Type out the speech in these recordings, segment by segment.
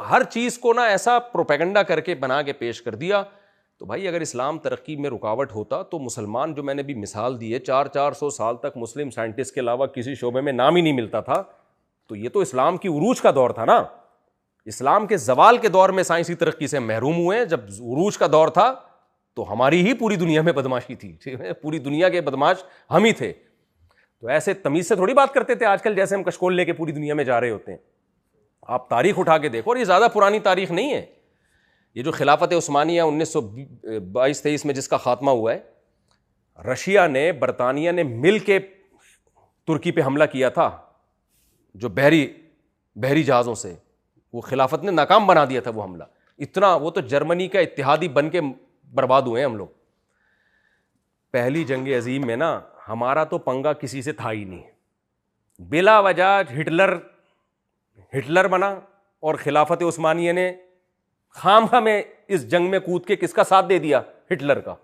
ہر چیز کو نا ایسا پروپیگنڈا کر کے بنا کے پیش کر دیا. تو بھائی اگر اسلام ترقی میں رکاوٹ ہوتا تو مسلمان, جو میں نے بھی مثال دی ہے, 400 سال تک مسلم سائنٹسٹ کے علاوہ کسی شعبے میں نام ہی نہیں ملتا تھا, تو یہ تو اسلام کی عروج کا دور تھا نا. اسلام کے زوال کے دور میں سائنسی ترقی سے محروم ہوئے. جب عروج کا دور تھا تو ہماری ہی پوری دنیا میں بدماشی تھی, پوری دنیا کے بدماش ہم ہی تھے. تو ایسے تمیز سے تھوڑی بات کرتے تھے آج کل جیسے ہم کشکول لے کے پوری دنیا میں جا رہے ہوتے ہیں. آپ تاریخ اٹھا کے دیکھو, اور یہ زیادہ پرانی تاریخ نہیں ہے. یہ جو خلافت عثمانیہ 1922-23 میں جس کا خاتمہ ہوا ہے, رشیا نے, برطانیہ نے مل کے ترکی پہ حملہ کیا تھا, جو بحری جہازوں سے, وہ خلافت نے ناکام بنا دیا تھا وہ حملہ. اتنا وہ تو جرمنی کا اتحادی بن کے برباد ہوئے ہیں ہم لوگ. پہلی جنگ عظیم میں نا ہمارا تو پنگا کسی سے تھا ہی نہیں. بلا وجہ ہٹلر بنا, اور خلافت عثمانیہ نے خامخواہ میں اس جنگ میں کود کے کس کا ساتھ دے دیا, ہٹلر کا.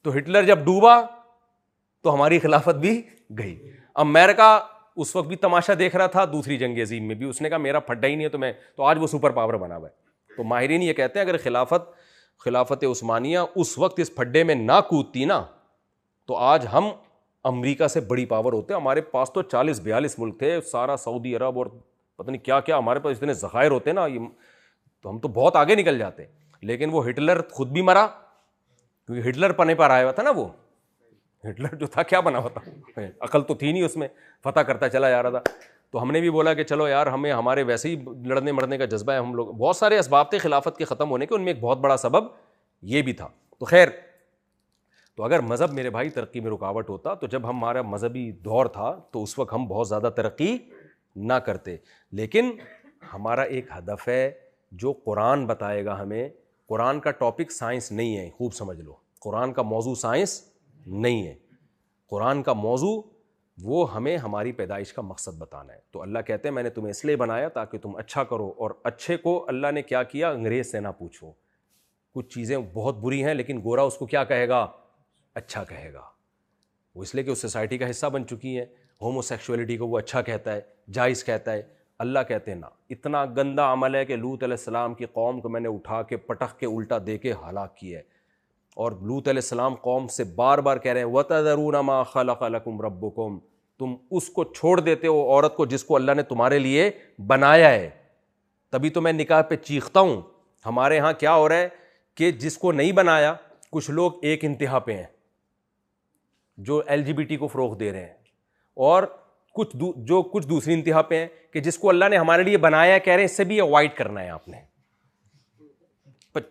تو ہٹلر جب ڈوبا تو ہماری خلافت بھی گئی. امریکہ اس وقت بھی تماشا دیکھ رہا تھا, دوسری جنگ عظیم میں بھی اس نے کہا میرا پھڈا ہی نہیں ہے تو آج وہ سپر پاور بنا ہوا ہے. تو ماہرین یہ کہتے ہیں اگر خلافت عثمانیہ اس وقت اس پھڈے میں نہ کودتی نا تو آج ہم امریکہ سے بڑی پاور ہوتے. ہمارے پاس تو 40-42 ملک تھے, سارا سعودی عرب اور پتہ نہیں کیا کیا, ہمارے پاس اتنے ذخائر ہوتے نا, تو ہم تو بہت آگے نکل جاتے. لیکن وہ ہٹلر خود بھی مرا, کیونکہ ہٹلر پنے پر آیا ہوا تھا نا. وہ ہٹلر جو تھا کیا بنا ہوا تھا, عقل تو تھی نہیں اس میں, فتح کرتا چلا جا رہا تھا. تو ہم نے بھی بولا کہ چلو یار, ہمارے ویسے ہی لڑنے مرنے کا جذبہ ہے, ہم لوگ بہت سارے اسباب تھے خلافت کے ختم ہونے کے, ان میں ایک بہت بڑا سبب یہ بھی تھا. تو خیر, تو اگر مذہب میرے بھائی ترقی میں رکاوٹ ہوتا, تو جب ہمارا مذہبی دور تھا تو اس وقت ہم بہت زیادہ ترقی نہ کرتے. لیکن ہمارا ایک ہدف ہے جو قرآن بتائے گا ہمیں. قرآن کا ٹاپک سائنس نہیں ہے, خوب سمجھ لو. قرآن کا موضوع سائنس نہیں ہے. قرآن کا موضوع وہ ہمیں ہماری پیدائش کا مقصد بتانا ہے. تو اللہ کہتے ہیں میں نے تمہیں اس لیے بنایا تاکہ تم اچھا کرو, اور اچھے کو اللہ نے کیا کیا, انگریز سے نہ پوچھو. کچھ چیزیں بہت بری ہیں لیکن گورا اس کو کیا کہے گا, اچھا کہے گا. وہ اس لیے کہ اس سوسائٹی کا حصہ بن چکی ہیں. ہومو سیکشولیٹی کو وہ اچھا کہتا ہے, جائز کہتا ہے. اللہ کہتے ہیں نا, اتنا گندا عمل ہے کہ لوط علیہ السلام کی قوم کو میں نے اٹھا کے پٹخ کے الٹا دے کے ہلاک کیا ہے. اور لوط علیہ السلام قوم سے بار بار کہہ رہے ہیں وَتَذَرُونَ مَا خَلَقَ لَكُمْ رَبُّكُمْ, تم اس کو چھوڑ دیتے ہو, عورت کو جس کو اللہ نے تمہارے لیے بنایا ہے. تبھی تو میں نکاح پہ چیختا ہوں. ہمارے ہاں کیا ہو رہا ہے کہ جس کو نہیں بنایا, کچھ لوگ ایک انتہا پہ ہیں جو LGBT کو فروغ دے رہے ہیں, اور کچھ دوسری انتہا پہ ہیں کہ جس کو اللہ نے ہمارے لیے بنایا ہے کہہ رہے ہیں اس سے بھی اوائڈ کرنا ہے آپ نے.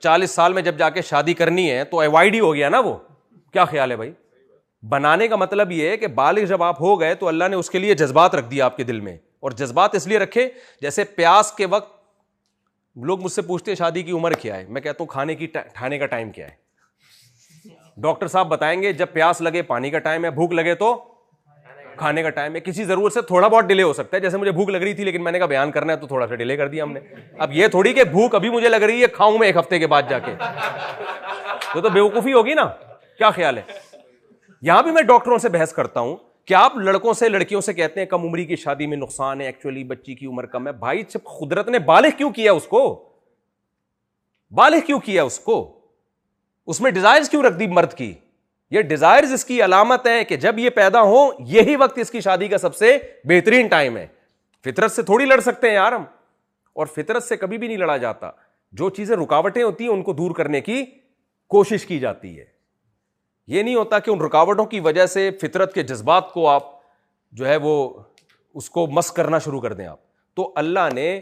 40 سال میں جب جا کے شادی کرنی ہے تو اوائڈ ہی ہو گیا نا وہ. کیا خیال ہے بھائی؟ بنانے کا مطلب یہ ہے کہ بالغ جب آپ ہو گئے تو اللہ نے اس کے لیے جذبات رکھ دیا آپ کے دل میں. اور جذبات اس لیے رکھے, جیسے پیاس کے وقت لوگ مجھ سے پوچھتے ہیں شادی کی عمر کیا ہے, میں کہتا ہوں کھانے کا ٹائم کیا ہے. ڈاکٹر صاحب بتائیں گے جب پیاس لگے پانی کا ٹائم ہے, بھوک لگے تو کھانے کا ٹائم ہے. کسی ضرورت سے تھوڑا بہت ڈیلے ہو سکتا ہے, جیسے مجھے بھوک لگ رہی تھی لیکن میں نے کہا بیان کرنا ہے تو تھوڑا سا ڈیلے کر دیا ہم نے. اب یہ تھوڑی کہ بھوک ابھی مجھے لگ رہی ہے کھاؤں میں 1 ہفتے کے بعد جا کے, تو بیوقوفی ہوگی نا. کیا خیال ہے؟ یہاں بھی میں ڈاکٹروں سے بحث کرتا ہوں کہ آپ لڑکوں سے لڑکیوں سے کہتے ہیں کم عمری کی شادی میں نقصان ہے, ایکچولی بچی کی عمر کم ہے. بھائی جب قدرت نے بالغ کیوں کیا اس کو, بالغ کیوں کیا اس کو, اس میں ڈیزائرز کیوں رکھ دی مرد کی؟ یہ ڈیزائرز اس کی علامت ہے کہ جب یہ پیدا ہو یہی وقت اس کی شادی کا سب سے بہترین ٹائم ہے. فطرت سے تھوڑی لڑ سکتے ہیں یار ہم, اور فطرت سے کبھی بھی نہیں لڑا جاتا. جو چیزیں رکاوٹیں ہوتی ہیں ان کو دور کرنے کی کوشش کی جاتی ہے. یہ نہیں ہوتا کہ ان رکاوٹوں کی وجہ سے فطرت کے جذبات کو آپ جو ہے وہ اس کو مس کرنا شروع کر دیں آپ. تو اللہ نے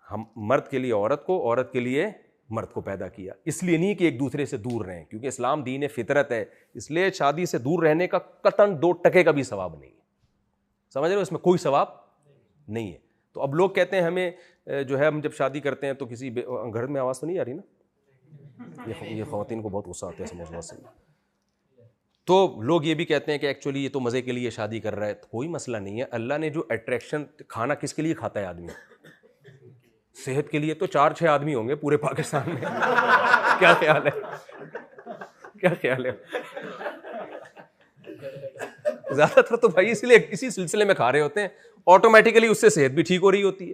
ہم مرد کے لیے عورت کو, عورت کے لیے مرد کو پیدا کیا, اس لیے نہیں کہ ایک دوسرے سے دور رہیں, کیونکہ اسلام دین فطرت ہے. اس لیے شادی سے دور رہنے کا قطعاً 2 ٹکے کا بھی ثواب نہیں ہے. سمجھ رہے ہو, اس میں کوئی ثواب نہیں ہے. تو اب لوگ کہتے ہیں ہمیں جو ہے ہم جب شادی کرتے ہیں تو کسی گھر میں آواز تو نہیں آ رہی نا, یہ خواتین کو بہت غصہ آتا ہے سمجھنا سے. تو لوگ یہ بھی کہتے ہیں کہ ایکچولی یہ تو مزے کے لیے شادی کر رہا ہے. کوئی مسئلہ نہیں ہے. اللہ نے جو اٹریکشن, کھانا کس کے لیے کھاتا ہے آدمی, صحت کے لیے تو 4-6 آدمی ہوں گے پورے پاکستان میں. کیا خیال ہے, کیا خیال ہے؟ زیادہ تر تو بھائی اس لیے اسی سلسلے میں کھا رہے ہوتے ہیں, آٹومیٹیکلی اس سے صحت بھی ٹھیک ہو رہی ہوتی ہے.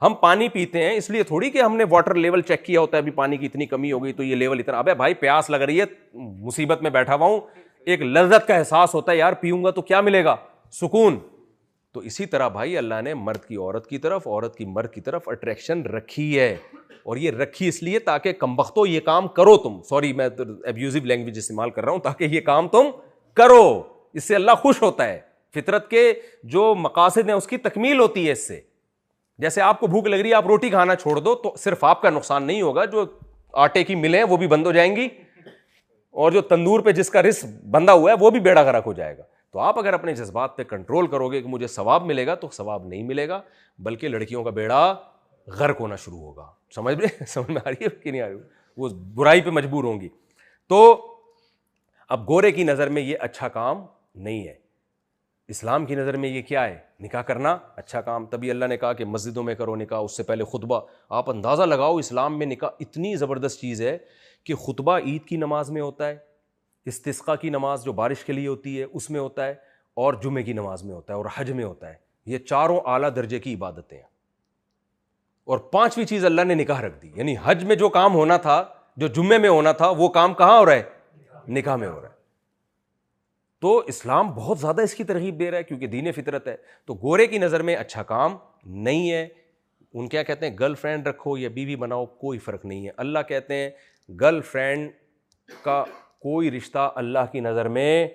ہم پانی پیتے ہیں اس لیے تھوڑی کہ ہم نے واٹر لیول چیک کیا ہوتا ہے ابھی پانی کی اتنی کمی ہو گئی تو یہ لیول اتنا. ابے بھائی پیاس لگ رہی ہے, مصیبت میں بیٹھا ہوا ہوں, ایک لذت کا احساس ہوتا ہے, یار پیوں گا تو کیا ملے گا, سکون. تو اسی طرح بھائی اللہ نے مرد کی عورت کی طرف, عورت کی مرد کی طرف اٹریکشن رکھی ہے, اور یہ رکھی اس لیے تاکہ کمبختو یہ کام کرو تم. سوری میں ابیوزو لینگویج استعمال کر رہا ہوں, تاکہ یہ کام تم کرو, اس سے اللہ خوش ہوتا ہے. فطرت کے جو مقاصد ہیں اس کی تکمیل ہوتی ہے اس سے. جیسے آپ کو بھوک لگ رہی ہے, آپ روٹی کھانا چھوڑ دو تو صرف آپ کا نقصان نہیں ہوگا, جو آٹے کی ملیں وہ بھی بند ہو جائیں گی, اور جو تندور پہ جس کا رزق بندھا ہوا ہے وہ بھی بیڑا غرق ہو جائے گا. تو آپ اگر اپنے جذبات پہ کنٹرول کرو گے کہ مجھے ثواب ملے گا, تو ثواب نہیں ملے گا, بلکہ لڑکیوں کا بیڑا غرق ہونا شروع ہوگا. سمجھ میں آ رہی ہے کہ نہیں آ رہی, وہ برائی پہ مجبور ہوں گی. تو اب گورے کی نظر میں یہ اچھا کام نہیں ہے, اسلام کی نظر میں یہ کیا ہے, نکاح کرنا اچھا کام. تبھی اللہ نے کہا کہ مسجدوں میں کرو نکاح, اس سے پہلے خطبہ. آپ اندازہ لگاؤ اسلام میں نکاح اتنی زبردست چیز ہے کہ خطبہ عید کی نماز میں ہوتا ہے, استسقاء کی نماز جو بارش کے لیے ہوتی ہے اس میں ہوتا ہے, اور جمعے کی نماز میں ہوتا ہے, اور حج میں ہوتا ہے. یہ چاروں اعلیٰ درجے کی عبادتیں ہیں. اور پانچویں چیز اللہ نے نکاح رکھ دی, یعنی حج میں جو کام ہونا تھا, جو جمعے میں ہونا تھا, وہ کام کہاں ہو رہا ہے, نکاح میں ہو رہا ہے. تو اسلام بہت زیادہ اس کی ترغیب دے رہا ہے کیونکہ دین فطرت ہے. تو گورے کی نظر میں اچھا کام نہیں ہے. ان کیا کہتے ہیں, گرل فرینڈ رکھو یا بیوی بناؤ, کوئی فرق نہیں ہے. اللہ کہتے ہیں گرل فرینڈ کا کوئی رشتہ اللہ کی نظر میں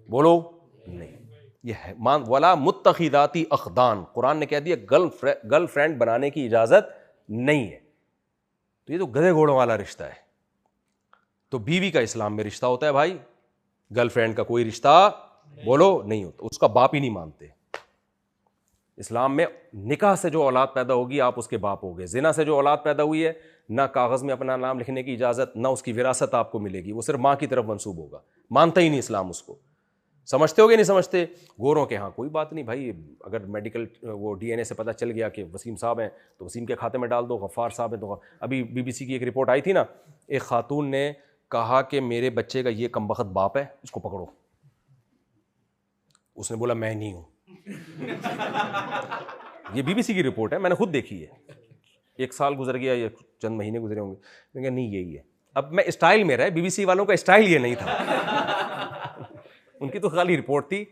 بولو نہیں. یہ ہے ولا متخذاتی اخدان, قرآن نے کہہ دیا گرل فرینڈ بنانے کی اجازت نہیں ہے. تو یہ تو گدھے گھوڑوں والا رشتہ ہے. تو بیوی کا اسلام میں رشتہ ہوتا ہے بھائی, گرل فرینڈ کا کوئی رشتہ بولو نہیں ہوتا, اس کا باپ ہی نہیں مانتے. اسلام میں نکاح سے جو اولاد پیدا ہوگی آپ اس کے باپ ہو گئے. زنا سے جو اولاد پیدا ہوئی ہے, نہ کاغذ میں اپنا نام لکھنے کی اجازت, نہ اس کی وراثت آپ کو ملے گی, وہ صرف ماں کی طرف منسوب ہوگا. مانتا ہی نہیں اسلام اس کو. سمجھتے ہو گے نہیں سمجھتے؟ گوروں کے ہاں کوئی بات نہیں بھائی, اگر میڈیکل وہ ڈی این اے سے پتہ چل گیا کہ وسیم صاحب ہیں تو وسیم کے کھاتے میں ڈال دو, غفار صاحب ہیں تو. ابھی بی بی سی کی ایک رپورٹ آئی تھی نا, ایک خاتون نے کہا کہ میرے بچے کا یہ کمبخت باپ ہے, اس کو پکڑو. اس نے بولا میں نہیں ہوں. یہ بی بی سی کی رپورٹ ہے, میں نے خود دیکھی ہے. 1 سال گزر گیا یا چند مہینے گزرے ہوں گے, میں کہا نہیں یہی ہے. اب میں اسٹائل میرا ہے, بی بی سی والوں کا اسٹائل یہ نہیں تھا. ان کی تو خالی رپورٹ تھی,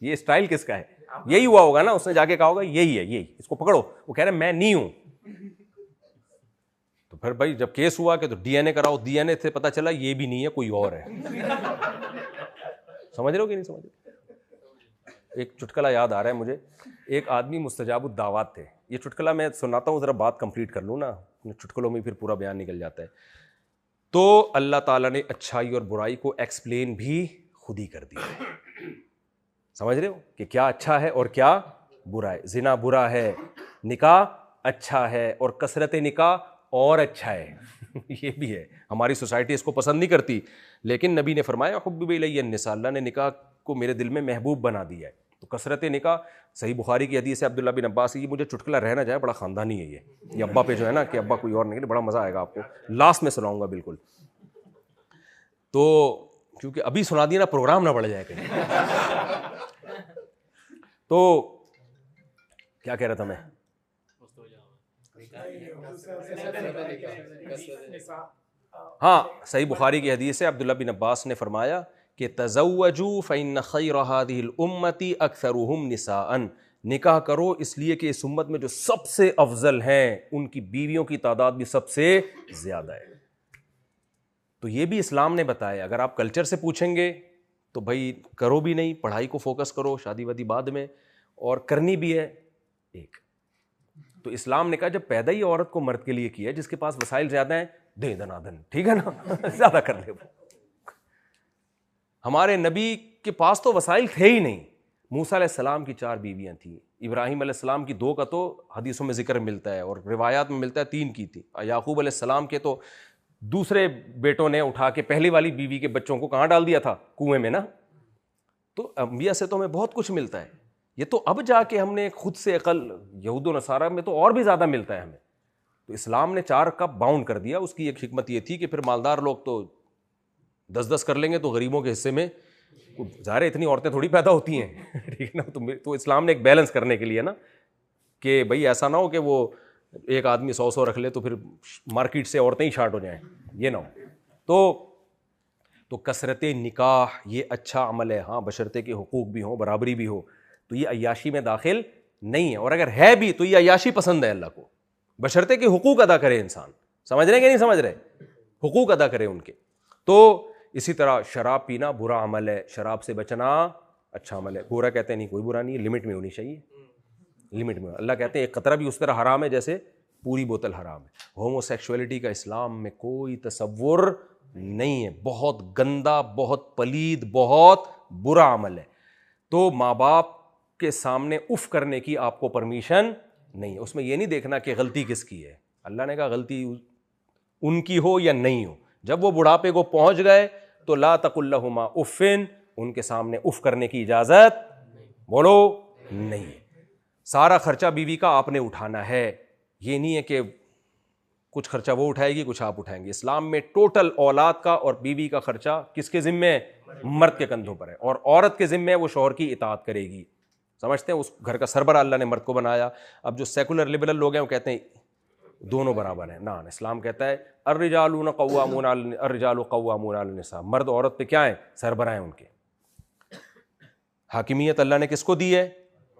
یہ اسٹائل کس کا ہے, یہی ہوا ہوگا نا. اس نے جا کے کہا ہوگا یہی ہے, یہی, اس کو پکڑو. وہ کہہ رہے میں نہیں ہوں. تو پھر بھائی جب کیس ہوا کہ تو ڈی این اے کراؤ, ڈی این اے سے پتا چلا یہ بھی نہیں ہے, کوئی اور ہے. سمجھ رہے ہو کہ نہیں سمجھ رہے؟ ایک چٹکلا یاد آ رہا ہے مجھے. ایک آدمی مستجاب الدعوات تھے. یہ چٹکلا میں سناتا ہوں, ذرا بات کمپلیٹ کر لوں نا, چٹکلوں میں پھر پورا بیان نکل جاتا ہے. تو اللہ تعالیٰ نے اچھائی اور برائی کو ایکسپلین بھی خود ہی کر دیا. سمجھ رہے ہو کہ کیا اچھا ہے اور کیا برا ہے. زنا برا ہے, نکاح اچھا ہے, اور کثرت نکاح اور اچھا ہے. یہ بھی ہے, ہماری سوسائٹی اس کو پسند نہیں کرتی, لیکن نبی نے فرمایا حبب الی النساء, اللہ نے نکاح کو میرے دل میں محبوب بنا دیا ہے. تو کثرت نکاح, صحیح بخاری کی حدیث ہے عبداللہ بن عباس, یہ مجھے چٹکلا رہ نہ جائے, بڑا خاندانی ہے یہ ابا پہ جو ہے نا, کہ ابا کوئی اور نہیں, بڑا مزہ آئے گا آپ کو, لاسٹ میں سناؤں گا بالکل. تو کیونکہ ابھی سنا دیا نا, پروگرام نہ بڑھ جائے کہیں. تو کیا کہہ رہا تھا میں, ہاں صحیح بخاری کی حدیث ہے, عبداللہ بن عباس نے فرمایا کہ تزوجوا فإن خیر هذه الامة اکثرهم نساء, نکاح کرو اس لیے کہ اس امت میں جو سب سے افضل ہیں ان کی بیویوں کی تعداد بھی سب سے زیادہ ہے. تو یہ بھی اسلام نے بتایا. اگر آپ کلچر سے پوچھیں گے تو بھائی کرو بھی نہیں, پڑھائی کو فوکس کرو, شادی وادی بعد میں, اور کرنی بھی ہے ایک. تو اسلام نے کہا جب پیدا ہی عورت کو مرد کے لیے کیا ہے, جس کے پاس وسائل زیادہ ہیں دے دنادن, ٹھیک ہے نا, زیادہ کر لے. ہمارے نبی کے پاس تو وسائل تھے ہی نہیں. موسیٰ علیہ السلام کی 4 بیویاں تھیں, ابراہیم علیہ السلام کی 2 کا تو حدیثوں میں ذکر ملتا ہے, اور روایات میں ملتا ہے 3 کی تھی. یعقوب علیہ السلام کے تو دوسرے بیٹوں نے اٹھا کے پہلی والی بیوی کے بچوں کو کہاں ڈال دیا تھا, کنویں میں نا. تو انبیاء سے تو ہمیں بہت کچھ ملتا ہے. یہ تو اب جا کے ہم نے خود سے عقل, یہود و نصارہ میں تو اور بھی زیادہ ملتا ہے ہمیں. تو اسلام نے 4 کا باؤنڈ کر دیا. اس کی ایک حکمت یہ تھی کہ پھر مالدار لوگ تو 10 کر لیں گے, تو غریبوں کے حصے میں ظاہر اتنی عورتیں تھوڑی پیدا ہوتی ہیں, ٹھیک ہے نا. تو اسلام نے ایک بیلنس کرنے کے لیے نا, کہ بھئی ایسا نہ ہو کہ وہ ایک آدمی 100 رکھ لے تو پھر مارکیٹ سے عورتیں ہی شارٹ ہو جائیں, یہ نہ ہو. تو کثرت نکاح یہ اچھا عمل ہے, ہاں بشرطے کے حقوق بھی ہوں, برابری بھی ہو, تو یہ عیاشی میں داخل نہیں ہے. اور اگر ہے بھی تو یہ عیاشی پسند ہے اللہ کو, بشرطے کے حقوق ادا کرے انسان. سمجھ رہے ہیں کہ نہیں سمجھ رہے؟ حقوق ادا کرے ان کے. تو اسی طرح شراب پینا برا عمل ہے, شراب سے بچنا اچھا عمل ہے. برا کہتے ہیں نہیں, کوئی برا نہیں ہے, لمٹ میں ہونی چاہیے, لمٹ میں. اللہ کہتے ہیں ایک قطرہ بھی اس طرح حرام ہے جیسے پوری بوتل حرام ہے. ہومو سیکشولیٹی کا اسلام میں کوئی تصور نہیں ہے, بہت گندا, بہت پلید, بہت برا عمل ہے. تو ماں باپ کے سامنے اف کرنے کی آپ کو پرمیشن نہیں ہے. اس میں یہ نہیں دیکھنا کہ غلطی کس کی ہے, اللہ نے کہا غلطی ان کی ہو یا نہیں ہو. جب وہ بڑھاپے کو پہنچ گئے تو لا تقل لہما افن, ان کے سامنے اف کرنے کی اجازت بولو نہیں. سارا خرچہ بیوی کا آپ نے اٹھانا ہے, یہ نہیں ہے کہ کچھ خرچہ وہ اٹھائے گی کچھ آپ اٹھائیں گے. اسلام میں ٹوٹل اولاد کا اور بیوی کا خرچہ کس کے ذمہ ہے؟ مرد کے کندھوں پر ہے. اور عورت کے ذمہ ہے وہ شوہر کی اطاعت کرے گی. سمجھتے ہیں اس گھر کا سربراہ اللہ نے مرد کو بنایا. اب جو سیکولر لبرل لوگ ہیں وہ کہتے ہیں دونوں برابر ہیں. نہ, اسلام کہتا ہے الرجال قوامون علی النساء, مرد عورت پہ کیا ہیں؟ سربراہ ہیں ان کے. حاکمیت اللہ نے کس کو دی ہے؟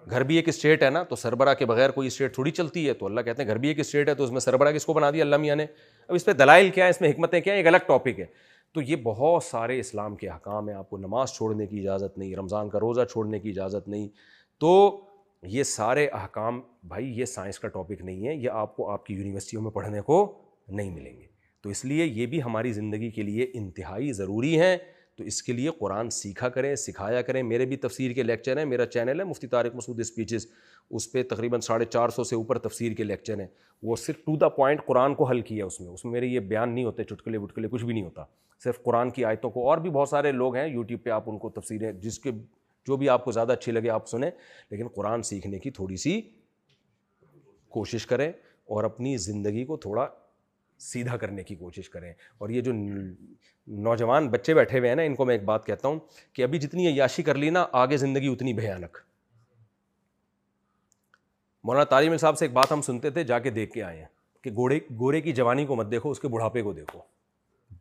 گھر بھی ایک اسٹیٹ ہے نا, تو سربراہ کے بغیر کوئی اسٹیٹ تھوڑی چلتی ہے. تو اللہ کہتے ہیں گھر بھی ایک اسٹیٹ ہے, تو اس میں سربراہ کس کو بنا دیا؟ اللہ میاں نے. اب اس پہ دلائل کیا ہے, اس میں حکمتیں کیا ہیں, ایک الگ ٹاپک ہے. تو یہ بہت سارے اسلام کے احکام ہیں. آپ کو نماز چھوڑنے کی اجازت نہیں, رمضان کا روزہ چھوڑنے کی اجازت نہیں. تو یہ سارے احکام بھائی یہ سائنس کا ٹاپک نہیں ہے, یہ آپ کو آپ کی یونیورسٹیوں میں پڑھنے کو نہیں ملیں گے. تو اس لیے یہ بھی ہماری زندگی کے لیے انتہائی ضروری ہیں. تو اس کے لیے قرآن سیکھا کریں, سکھایا کریں. میرے بھی تفسیر کے لیکچر ہیں, میرا چینل ہے مفتی طارق مسعود اسپیچز, اس پہ تقریباً 450 سے اوپر تفسیر کے لیکچر ہیں. وہ صرف ٹو دا پوائنٹ قرآن کو حل کیا اس میں میرے یہ بیان نہیں ہوتے چٹکلے وٹکلے, کچھ بھی نہیں ہوتا, صرف قرآن کی آیتوں کو. اور بھی بہت سارے لوگ ہیں یوٹیوب پہ, آپ ان کو تفسیریں جس کے جو بھی آپ کو زیادہ اچھی لگے آپ سنیں, لیکن قرآن سیکھنے کی تھوڑی سی کوشش کریں اور اپنی زندگی کو تھوڑا سیدھا کرنے کی کوشش کریں. اور یہ جو نوجوان بچے بیٹھے ہوئے ہیں نا, ان کو میں ایک بات کہتا ہوں کہ ابھی جتنی عیاشی کر لی نا, آگے زندگی اتنی بھیانک. مولانا طارق صاحب سے ایک بات ہم سنتے تھے, جا کے دیکھ کے آئے ہیں کہ گورے کی جوانی کو مت دیکھو, اس کے بڑھاپے کو دیکھو.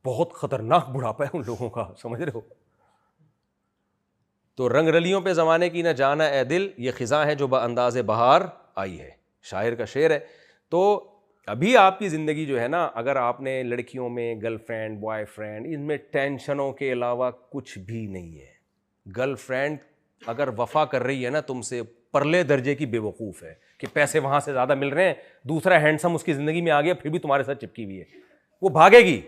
بہت خطرناک بڑھاپا ہے ان لوگوں کا, سمجھ رہے ہو. تو رنگ رلیوں پہ زمانے کی نہ جانا اے دل, یہ خزاں ہے جو بانداز بہار آئی ہے, شاعر کا شعر ہے. تو ابھی آپ کی زندگی جو ہے نا, اگر آپ نے لڑکیوں میں گرل فرینڈ بوائے فرینڈ, ان میں ٹینشنوں کے علاوہ کچھ بھی نہیں ہے. گرل فرینڈ اگر وفا کر رہی ہے نا تم سے, پرلے درجے کی بے وقوف ہے کہ پیسے وہاں سے زیادہ مل رہے ہیں, دوسرا ہینڈسم اس کی زندگی میں آ گیا, پھر بھی تمہارے ساتھ چپکی ہوئی ہے, وہ بھاگے گی.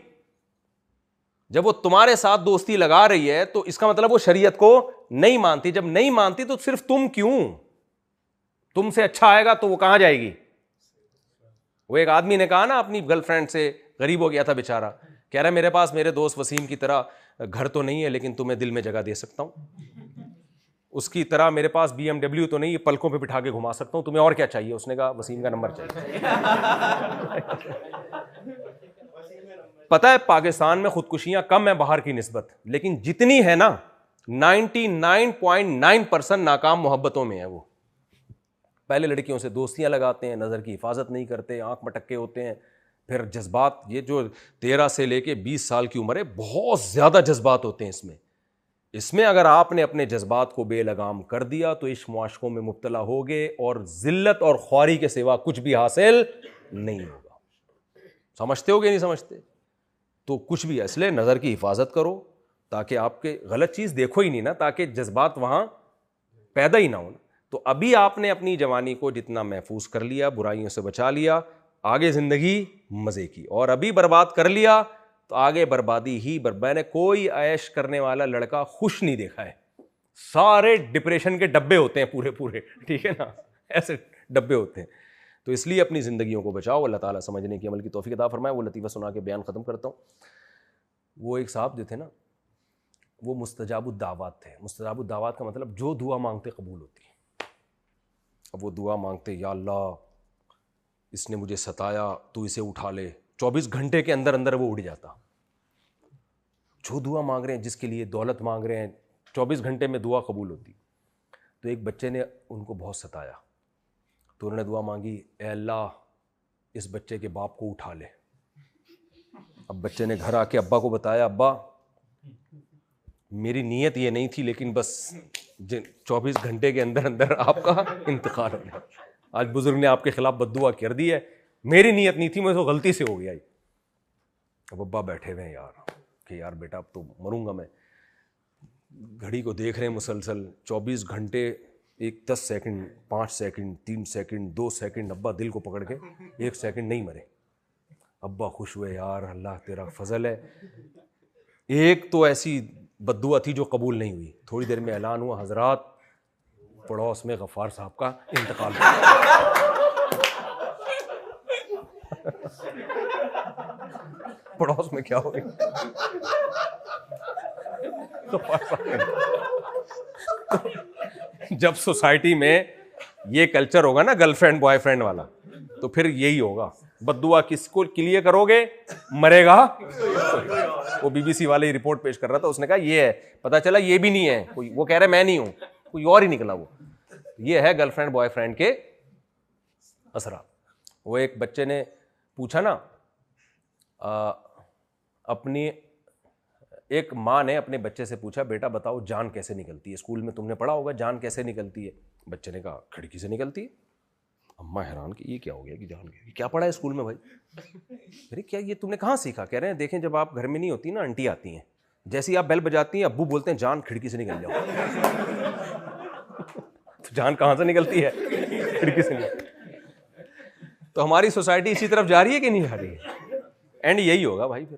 جب وہ تمہارے ساتھ دوستی لگا رہی ہے تو اس کا مطلب وہ شریعت کو نہیں مانتی. جب نہیں مانتی تو صرف تم کیوں, تم سے اچھا آئے گا تو وہ کہاں جائے گی؟ وہ ایک آدمی نے کہا نا اپنی گرل فرینڈ سے, غریب ہو گیا تھا بیچارہ, کہہ رہا ہے میرے پاس میرے دوست وسیم کی طرح گھر تو نہیں ہے لیکن تمہیں دل میں جگہ دے سکتا ہوں, اس کی طرح میرے پاس BMW تو نہیں ہے, پلکوں پہ بٹھا کے گھما سکتا ہوں, تمہیں اور کیا چاہیے؟ اس نے کہا وسیم کا نمبر چاہیے. پتہ ہے پاکستان میں خودکشیاں کم ہیں باہر کی نسبت, لیکن جتنی ہے نا 99.9% ناکام محبتوں میں ہے. وہ پہلے لڑکیوں سے دوستیاں لگاتے ہیں, نظر کی حفاظت نہیں کرتے, آنکھ مٹکے ہوتے ہیں, پھر جذبات, یہ جو 13 سے لے کے 20 سال کی عمر ہے, بہت زیادہ جذبات ہوتے ہیں اس میں اگر آپ نے اپنے جذبات کو بے لگام کر دیا تو عشق معاشقوں میں مبتلا ہوگے اور ذلت اور خواری کے سوا کچھ بھی حاصل نہیں ہوگا. سمجھتے ہو کہ نہیں سمجھتے؟ تو کچھ بھی, اس لیے نظر کی حفاظت کرو تاکہ آپ کے غلط چیز دیکھو ہی نہیں نا, تاکہ جذبات وہاں پیدا ہی نہ ہو. تو ابھی آپ نے اپنی جوانی کو جتنا محفوظ کر لیا, برائیوں سے بچا لیا, آگے زندگی مزے کی. اور ابھی برباد کر لیا تو آگے بربادی ہی میں نے کوئی عیش کرنے والا لڑکا خوش نہیں دیکھا ہے, سارے ڈپریشن کے ڈبے ہوتے ہیں پورے, ٹھیک ہے نا, ایسے ڈبے ہوتے ہیں. تو اس لیے اپنی زندگیوں کو بچاؤ, اللہ تعالیٰ سمجھنے کی عمل کی توفیق عطا فرمائے. وہ لطیفہ سنا کے بیان ختم کرتا ہوں. وہ ایک صاحب جو تھے نا, وہ مستجاب الدعوات تھے. مستجاب الدعوات کا مطلب جو دعا مانگتے قبول ہوتی. اب وہ دعا مانگتے, یا اللہ اس نے مجھے ستایا تو اسے اٹھا لے, 24 گھنٹے کے اندر اندر وہ اڑ جاتا. جو دعا مانگ رہے ہیں, جس کے لیے دولت مانگ رہے ہیں, 24 گھنٹے میں دعا قبول ہوتی. تو ایک بچے نے ان کو بہت ستایا, تو انہوں نے دعا مانگی, اے اللہ اس بچے کے باپ کو اٹھا لے. اب بچے نے گھر آ کے ابا کو بتایا, ابا میری نیت یہ نہیں تھی, لیکن بس 24 گھنٹے کے اندر اندر آپ کا انتقال ہو گیا. آج بزرگ نے آپ کے خلاف بددعا کر دی ہے, میری نیت نہیں تھی, مجھے تو غلطی سے ہو گیا. اب ابا بیٹھے ہوئے ہیں یار کہ یار بیٹا اب تو مروں گا میں. گھڑی کو دیکھ رہے ہیں مسلسل, 24 گھنٹے, ایک 10 سیکنڈ, 5 سیکنڈ, 3 سیکنڈ, 2 سیکنڈ. ابا دل کو پکڑ کے 1 سیکنڈ نہیں مرے. ابا خوش ہوئے, یار اللہ تیرا فضل ہے. ایک تو ایسی بددعا تھی جو قبول نہیں ہوئی. تھوڑی دیر میں اعلان ہوا, حضرات پڑوس میں غفار صاحب کا انتقال ہوا. پڑوس میں کیا ہو گیا؟ جب سوسائٹی میں یہ کلچر ہوگا نا گرل فرینڈ بوائے فرینڈ والا, تو پھر یہی ہوگا. بددعا کس کو کلیئر کرو گے؟ مرے گا. وہ بی بی سی والے رپورٹ پیش کر رہا تھا, اس نے کہا یہ ہے, پتا چلا یہ بھی نہیں ہے کوئی, وہ کہہ رہا ہے میں نہیں ہوں, کوئی اور ہی نکلا. وہ یہ ہے گرل فرینڈ بوائے فرینڈ کے اثرات. وہ ایک بچے نے پوچھا نا, اپنی ایک ماں نے اپنے بچے سے پوچھا, بیٹا بتاؤ جان کیسے نکلتی ہے؟ اسکول میں تم نے پڑھا ہوگا جان کیسے نکلتی ہے. بچے نے کہا کھڑکی سے نکلتی ہے. اماں حیران کہ یہ کیا ہو گیا کہ جان کیا پڑھا ہے اسکول میں بھائی؟ ارے کیا یہ تم نے کہاں سیکھا؟ کہہ رہے ہیں دیکھیں جب آپ گھر میں نہیں ہوتی نا, آنٹی آتی ہیں, جیسے ہی آپ بیل بجاتی ہیں ابو بولتے ہیں جان کھڑکی سے نکل جاؤ. تو جان کہاں سے نکلتی ہے؟ کھڑکی سے نکلتی. تو ہماری سوسائٹی اسی طرف جا رہی ہے کہ نہیں جا رہی ہے؟ اینڈ یہی ہوگا بھائی پھر.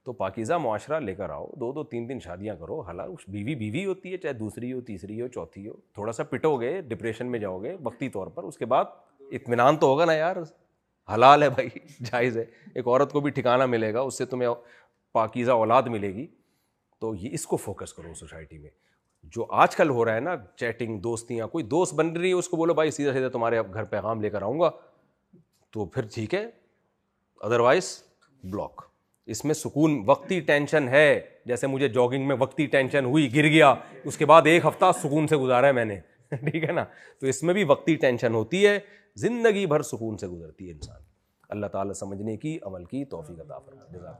تو پاکیزہ معاشرہ لے کر آؤ, 2 3 شادیاں کرو. حالانکہ بیوی بیوی ہوتی ہے, چاہے دوسری ہو, تیسری ہو, چوتھی ہو. تھوڑا سا پٹو گے, ڈپریشن میں جاؤ گے وقتی طور پر, اس کے بعد اطمینان تو ہوگا نا یار, حلال ہے بھائی, جائز ہے. ایک عورت کو بھی ٹھکانہ ملے گا, اس سے تمہیں پاکیزہ اولاد ملے گی. تو یہ اس کو فوکس کرو سوسائٹی میں. جو آج کل ہو رہا ہے نا, چیٹنگ, دوستیاں, کوئی دوست بن رہی ہے اس کو بولو بھائی سیدھا سیدھا تمہارے گھر پیغام لے کر آؤں گا, تو پھر ٹھیک ہے, ادروائز بلاک. اس میں سکون, وقتی ٹینشن ہے, جیسے مجھے جاگنگ میں وقتی ٹینشن ہوئی, گر گیا, اس کے بعد 1 ہفتہ سکون سے گزارا ہے میں نے, ٹھیک ہے نا. تو اس میں بھی وقتی ٹینشن ہوتی ہے, زندگی بھر سکون سے گزرتی ہے انسان. اللہ تعالیٰ سمجھنے کی, عمل کی توفیق عطا فرمائے.